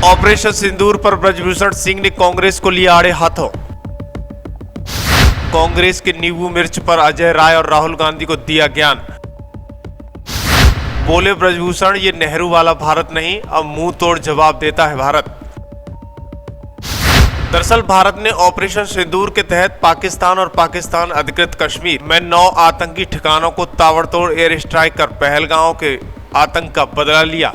Operation सिंदूर पर ब्रजभूषण सिंह ने कांग्रेस को लिया आड़े हाथों। कांग्रेस के नींबू मिर्च पर अजय राय और राहुल गांधी को दिया ज्ञान। बोले ब्रजभूषण, ये नेहरू वाला भारत नहीं, अब मुंह तोड़ जवाब देता है भारत। दरअसल भारत ने ऑपरेशन सिंदूर के तहत पाकिस्तान और पाकिस्तान अधिकृत कश्मीर में 9 आतंकी ठिकानों को ताबड़तोड़ एयर स्ट्राइक कर पहलगांव के आतंक का बदला लिया,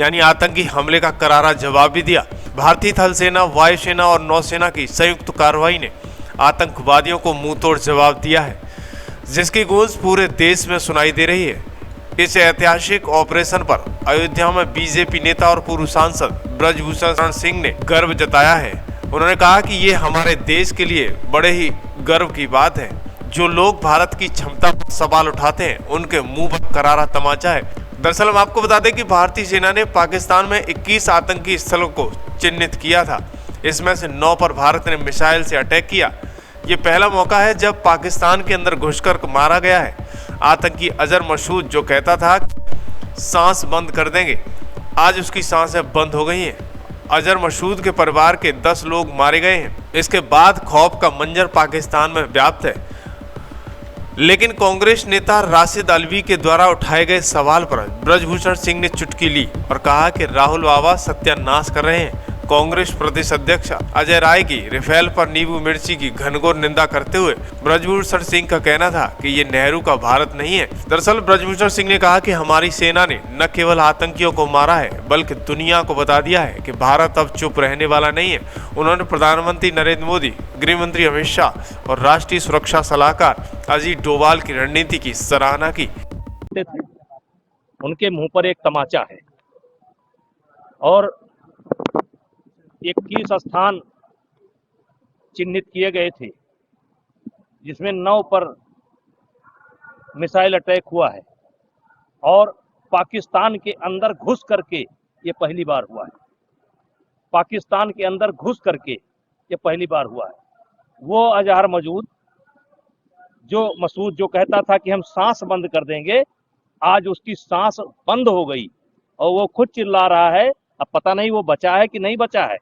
यानी आतंकी हमले का करारा जवाब भी दिया। भारतीय थल सेना, वायुसेना और नौसेना की संयुक्त कार्रवाई ने आतंकवादियों को मुंहतोड़ जवाब दिया है, जिसकी गूंज पूरे देश में सुनाई दे रही है। इस ऐतिहासिक ऑपरेशन पर अयोध्या में बीजेपी नेता और पूर्व सांसद ब्रजभूषण सिंह ने गर्व जताया है। उन्होंने कहा कि ये हमारे देश के लिए बड़े ही गर्व की बात है। जो लोग भारत की क्षमता पर सवाल उठाते हैं, उनके मुंह पर करारा तमाचा है। दरअसल हम आपको बता दें कि भारतीय सेना ने पाकिस्तान में 21 आतंकी स्थलों को चिन्हित किया था। इसमें से 9 पर भारत ने मिसाइल से अटैक किया। ये पहला मौका है जब पाकिस्तान के अंदर घुसकर मारा गया है। आतंकी अजहर मसूद जो कहता था सांस बंद कर देंगे, आज उसकी सांसें बंद हो गई हैं। अजहर मसूद के परिवार के 10 लोग मारे गए हैं। इसके बाद खौफ का मंजर पाकिस्तान में व्याप्त है। लेकिन कांग्रेस नेता राशिद अल्वी के द्वारा उठाए गए सवाल पर ब्रजभूषण सिंह ने चुटकी ली और कहा कि राहुल बाबा सत्यानाश कर रहे हैं। कांग्रेस प्रदेश अध्यक्ष अजय राय की राफेल पर नींबू मिर्ची की घनघोर निंदा करते हुए ब्रजभूषण सिंह का कहना था कि ये नेहरू का भारत नहीं है। दरअसल ब्रजभूषण सिंह ने कहा कि हमारी सेना ने न केवल आतंकियों को मारा है, बल्कि दुनिया को बता दिया है कि भारत अब चुप रहने वाला नहीं है। उन्होंने प्रधानमंत्री नरेंद्र मोदी, गृह मंत्री अमित शाह और राष्ट्रीय सुरक्षा सलाहकार अजीत डोभाल की रणनीति की सराहना की। उनके मुंह पर एक तमाचा है और 21 स्थान चिन्हित किए गए थे, जिसमें 9 पर मिसाइल अटैक हुआ है और पाकिस्तान के अंदर घुस करके ये पहली बार हुआ है। पाकिस्तान के अंदर घुस करके ये पहली बार हुआ है। वो अजहर मसूद जो कहता था कि हम सांस बंद कर देंगे, आज उसकी सांस बंद हो गई और वो खुद चिल्ला रहा है। अब पता नहीं वो बचा है कि नहीं बचा है,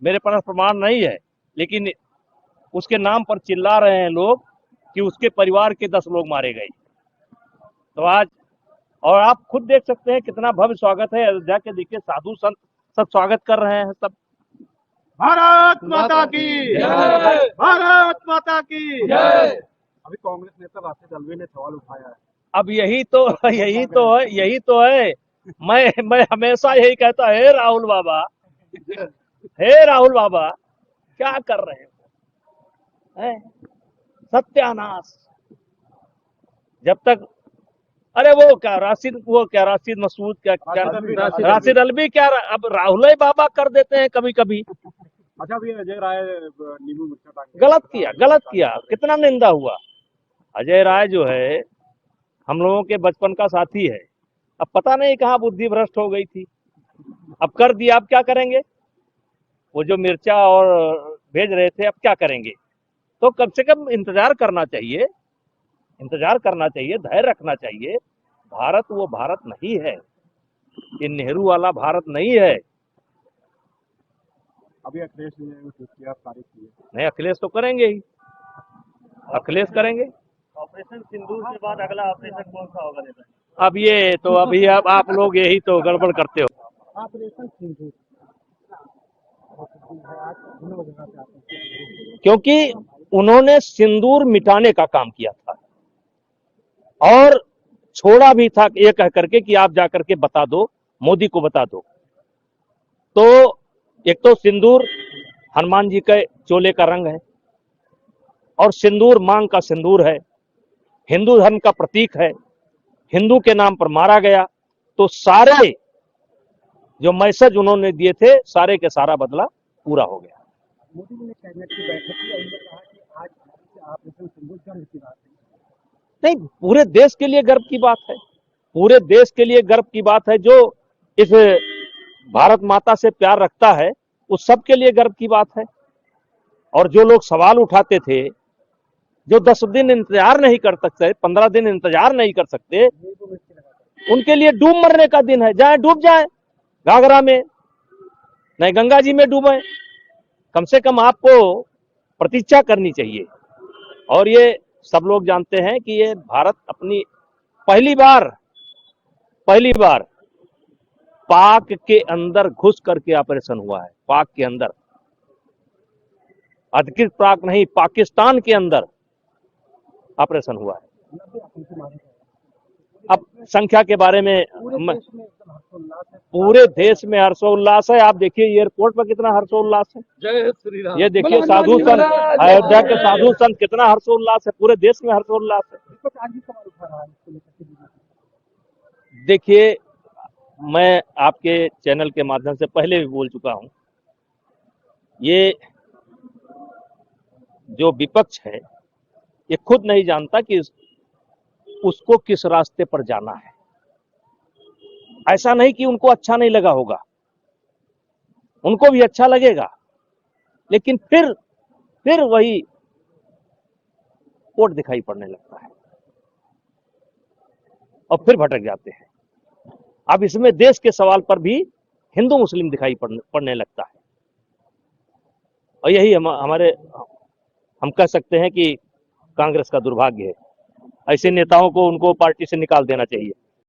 मेरे पास प्रमाण नहीं है, लेकिन उसके नाम पर चिल्ला रहे हैं लोग कि उसके परिवार के 10 लोग मारे गए। तो आज और आप खुद देख सकते हैं कितना भव्य स्वागत है अयोध्या के। देखिए साधु संत सब स्वागत कर रहे हैं। सब भारत माता की जय, भारत माता की जय। अभी कांग्रेस नेता राशिद अल्वी ने सवाल उठाया है। अब यही तो है। मैं हमेशा यही कहता है, राहुल बाबा, हे राहुल बाबा, क्या कर रहे हैं? सत्यानाश। जब तक अरे वो क्या राशिद मसूद राशिद अल्वी क्या, अब राहुल बाबा कर देते हैं कभी कभी। अच्छा, भी अजय राय नींबू मिर्चा गलत किया, कितना निंदा हुआ। अजय राय जो है हम लोगों के बचपन का साथी है। अब पता नहीं कहाँ बुद्धि भ्रष्ट हो गई थी, अब कर दिया, अब क्या करेंगे? वो जो मिर्चा और भेज रहे थे, अब क्या करेंगे? तो कम से कम इंतजार करना चाहिए, धैर्य रखना चाहिए। भारत वो भारत नहीं है, ये नेहरू वाला भारत नहीं है। अभी अखिलेश ने तारीफ की है। नहीं, अखिलेश तो करेंगे ही, अखिलेश करेंगे। ऑपरेशन सिंदूर के बाद अगला ऑपरेशन कौन सा होगा नेता? अब ये तो अभी अब आप लोग यही तो गड़बड़ करते हो। ऑपरेशन सिंदूर क्योंकि उन्होंने सिंदूर मिटाने का काम किया था और छोड़ा भी था ये कह करके कि आप जाकर के बता दो, मोदी को बता दो। तो एक तो सिंदूर हनुमान जी के चोले का रंग है और सिंदूर मांग का सिंदूर है, हिंदू धर्म का प्रतीक है, हिंदू के नाम पर मारा गया। तो सारे जो मैसेज उन्होंने दिए थे, सारे के सारा बदला पूरा हो गया। मोदी जी ने कैबिनेट की बैठक की और उन्होंने कहा कि आज ऑपरेशन सिंदूर गर्व की बात है। नहीं, पूरे देश के लिए गर्व की बात है, पूरे देश के लिए गर्व की बात है। जो इस भारत माता से प्यार रखता है, उस सब के लिए गर्व की बात है। और जो लोग सवाल उठाते थे, जो 10 दिन इंतजार नहीं कर सकते, 15 दिन इंतजार नहीं कर सकते, उनके लिए डूब मरने का दिन है। जाए डूब जाए घाघरा में, नहीं गंगा जी में डूबे, कम से कम आपको प्रतीक्षा करनी चाहिए। और ये सब लोग जानते हैं कि ये भारत अपनी पहली बार पाक के अंदर घुस करके ऑपरेशन हुआ है। पाक के अंदर, अधिकृत पाक नहीं, पाकिस्तान के अंदर ऑपरेशन हुआ है। अब संख्या के बारे में पूरे देश में हर्षोल्लास है। आप देखिए एयरपोर्ट पर कितना हर्षोल्लास है। जय श्री राम। ये देखिए साधु संत, अयोध्या के साधु संत, कितना हर्षोल्लास है। पूरे देश में हर्षोल्लास है। देखिए मैं आपके चैनल के माध्यम से पहले भी बोल चुका हूं, ये जो विपक्ष है ये खुद नहीं जानता कि उसको किस रास्ते पर जाना है। ऐसा नहीं कि उनको अच्छा नहीं लगा होगा, उनको भी अच्छा लगेगा, लेकिन फिर वही कोट दिखाई पड़ने लगता है और फिर भटक जाते हैं। अब इसमें देश के सवाल पर भी हिंदू मुस्लिम दिखाई पड़ने लगता है। और यही हम कह सकते हैं कि कांग्रेस का दुर्भाग्य है। ऐसे नेताओं को उनको पार्टी से निकाल देना चाहिए।